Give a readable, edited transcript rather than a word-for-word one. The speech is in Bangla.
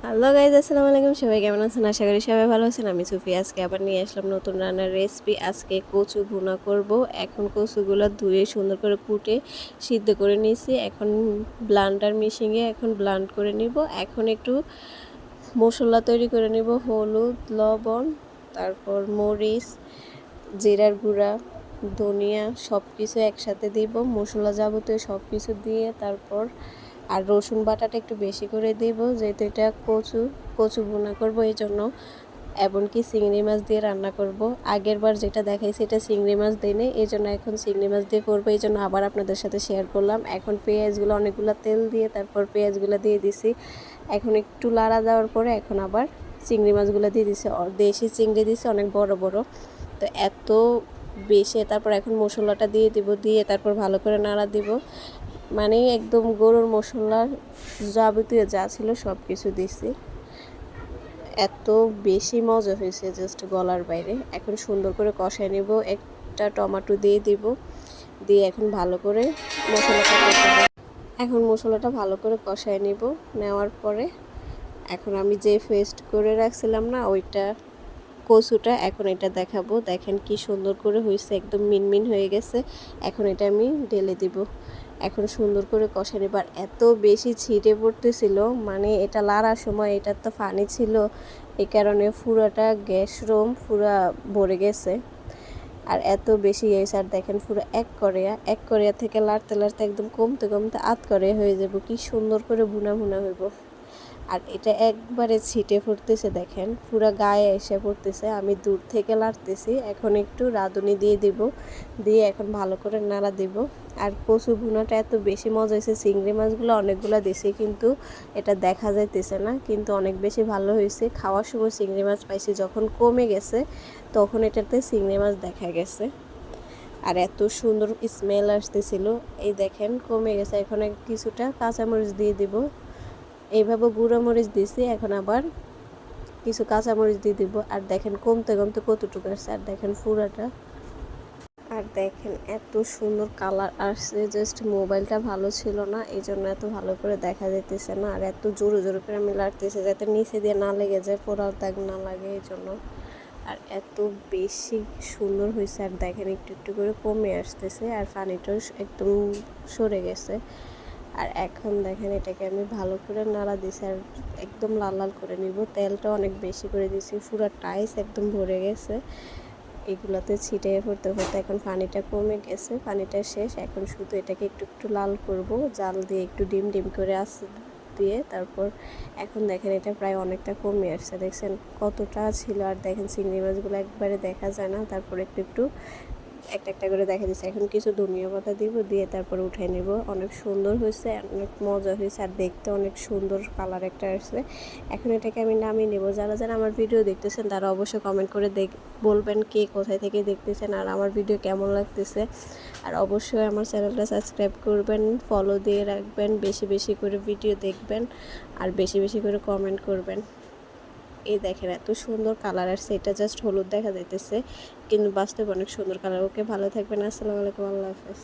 হ্যালো গাইজ, আসসালামু আলাইকুম। সবাই কেমন আছেন? আশা করি সবাই ভালো আছেন। আমি সুফি আজকে আবার নিয়ে আসলাম নতুন রান্নার রেসিপি। আজকে কচু ভুনা করব। এখন কচুগুলো ধুয়ে সুন্দর করে কুটে সিদ্ধ করে নিয়েছি। এখন ব্লান্ডার মেশিনে এখন ব্লান্ড করে নিব। এখন একটু মশলা তৈরি করে নিব, হলুদ, লবণ, তারপর মরিচ, জিরার গুঁড়া, ধনিয়া সব কিছু একসাথে দিব। মশলা যাবতীয় সব কিছু দিয়ে তারপর আর রসুন বাটাটা একটু বেশি করে দিব, যেহেতু এটা কচু ভুনা করবো এই জন্য। এমনকি চিংড়ি মাছ দিয়ে রান্না করব। আগের বার যেটা দেখাইছি এটা চিংড়ি মাছ দিই এই জন্য এখন চিংড়ি মাছ দিয়ে করবো, এই জন্য আবার আপনাদের সাথে শেয়ার করলাম। এখন পেঁয়াজগুলো অনেকগুলো তেল দিয়ে তারপর পেঁয়াজগুলো দিয়ে দিছি। এখন একটু লাড়া দেওয়ার পরে এখন আবার চিংড়ি মাছগুলো দিয়ে দিছি। দেশি চিংড়ি দিছি, অনেক বড় বড়। তো এত বেশি তারপর এখন মশলাটা দিয়ে দিব, দিয়ে তারপর ভালো করে নাড়া দিব। মানে একদম গরুর মশলার যাবতীয় যা ছিল সব কিছু দিছি। এত বেশি মজা হয়েছে, জাস্ট গলার বাইরে। এখন সুন্দর করে কষায় নেব, একটা টমেটো দিয়ে দিব, দিয়ে এখন ভালো করে মশলাটা কষাবো। এখন মশলাটা ভালো করে কষায় নেব। নেওয়ার পরে এখন আমি যে পেস্ট করে রাখছিলাম না ওইটা, কচুটা, এখন এটা দেখাবো। দেখেন কি সুন্দর করে হয়েছে, একদম মিনমিন হয়ে গেছে। এখন এটা আমি ঢেলে দিব। এখন সুন্দর করে কষানো। এবার এত বেশি ছিটে পড়তেছিল, মানে এটা লাড়ার সময় এটার তো পানি ছিল, এই কারণে পুরোটা গ্যাস রুম পুরা ভরে গেছে। আর এত বেশি হয়েছে, আর দেখেন পুরো এক করিয়া থেকে লাড়তে লাড়তে একদম কমতে কমতে আধ করিয়া হয়ে যাব। কি সুন্দর করে ভুনা ভুনা হইব। আর এটা একবারে ছিটে পড়তেছে, দেখেন পুরা গায়ে এসে পড়তেছে। আমি দূর থেকে লাড়তেছি। এখন একটু রাঁধুনি দিয়ে দিব, দিয়ে এখন ভালো করে নাড়া দিব। আর কচু ভুনাটা এত বেশি মজা হয়েছে, চিংড়ি মাছগুলো অনেকগুলো দিছি কিন্তু এটা দেখা যাইতেছে না, কিন্তু অনেক বেশি ভালো হয়েছে। খাওয়ার সময় চিংড়ি মাছ পাইছি, যখন কমে গেছে তখন এটাতে চিংড়ি মাছ দেখা গেছে। আর এত সুন্দর স্মেল আসতেছিল। এই দেখেন কমে গেছে। এখন কিছুটা কাঁচামরিচ দিয়ে দিব। এইভাবে গুঁড়ো মরিচ দিছি, এখন আবার কিছু কাঁচামরিচ দিয়ে দিব। আর দেখেন কমতে কমতে কতটুকু আসছে, আর দেখেন পুরাটা। আর দেখেন এত সুন্দর কালার আসছে, জাস্ট মোবাইলটা ভালো ছিল না এই জন্য এত ভালো করে দেখা যেতেছে না। আর এত জোরে জোরে করে আমি লাড়তেছি যাতে নিচে দিয়ে না লেগে যায়, পোড়ার দাগ না লাগে এই জন্য। আর এত বেশি সুন্দর হয়েছে। আর দেখেন একটু একটু করে কমে আসতেছে, আর পানিটাও একদম সরে গেছে। আর এখন দেখেন এটাকে আমি ভালো করে নাড়া দিছি, আর একদম লাল লাল করে নিব। তেলটা অনেক বেশি করে দিছি, পুরো টাইস একদম ভরে গেছে। এগুলাতে ছিটিয়ে পড়তে পড়তে এখন পানিটা কমে গেছে, পানিটা শেষ। এখন শুধু এটাকে একটু একটু লাল করব, জাল দিয়ে একটু ডিম ডিম করে দিয়ে তারপর এখন দেখেন এটা প্রায় অনেকটা কমে আসছে। দেখছেন কতটা ছিল। আর দেখেন চিংড়ি মাছগুলো একবারে দেখা যায় না, তারপর একটু একটু একটা একটা করে দেখা দিচ্ছে। এখন কিছু ধনিয়া পাতা দিব, দিয়ে তারপর উঠাই নেব। অনেক সুন্দর হয়েছে, অনেক মজা হয়েছে, আর দেখতে অনেক সুন্দর কালার একটা আসছে। এখন এটাকে আমি নামিয়ে নেব। যারা যারা আমার ভিডিও দেখতেছেন তারা অবশ্যই কমেন্ট করে বলবেন কে কোথায় থেকে দেখতেছেন আর আমার ভিডিও কেমন লাগতেছে। আর অবশ্যই আমার চ্যানেলটা সাবস্ক্রাইব করবেন, ফলো দিয়ে রাখবেন, বেশি বেশি করে ভিডিও দেখবেন, আর বেশি বেশি করে কমেন্ট করবেন। এই দেখেন এত সুন্দর কালার আসছে, এটা জাস্ট হলুদ দেখা যাইতেছে কিন্তু বাস্তবে অনেক সুন্দর কালার। ওকে, ভালো থাকবেন। আসসালামু আলাইকুম, আল্লাহ হাফেজ।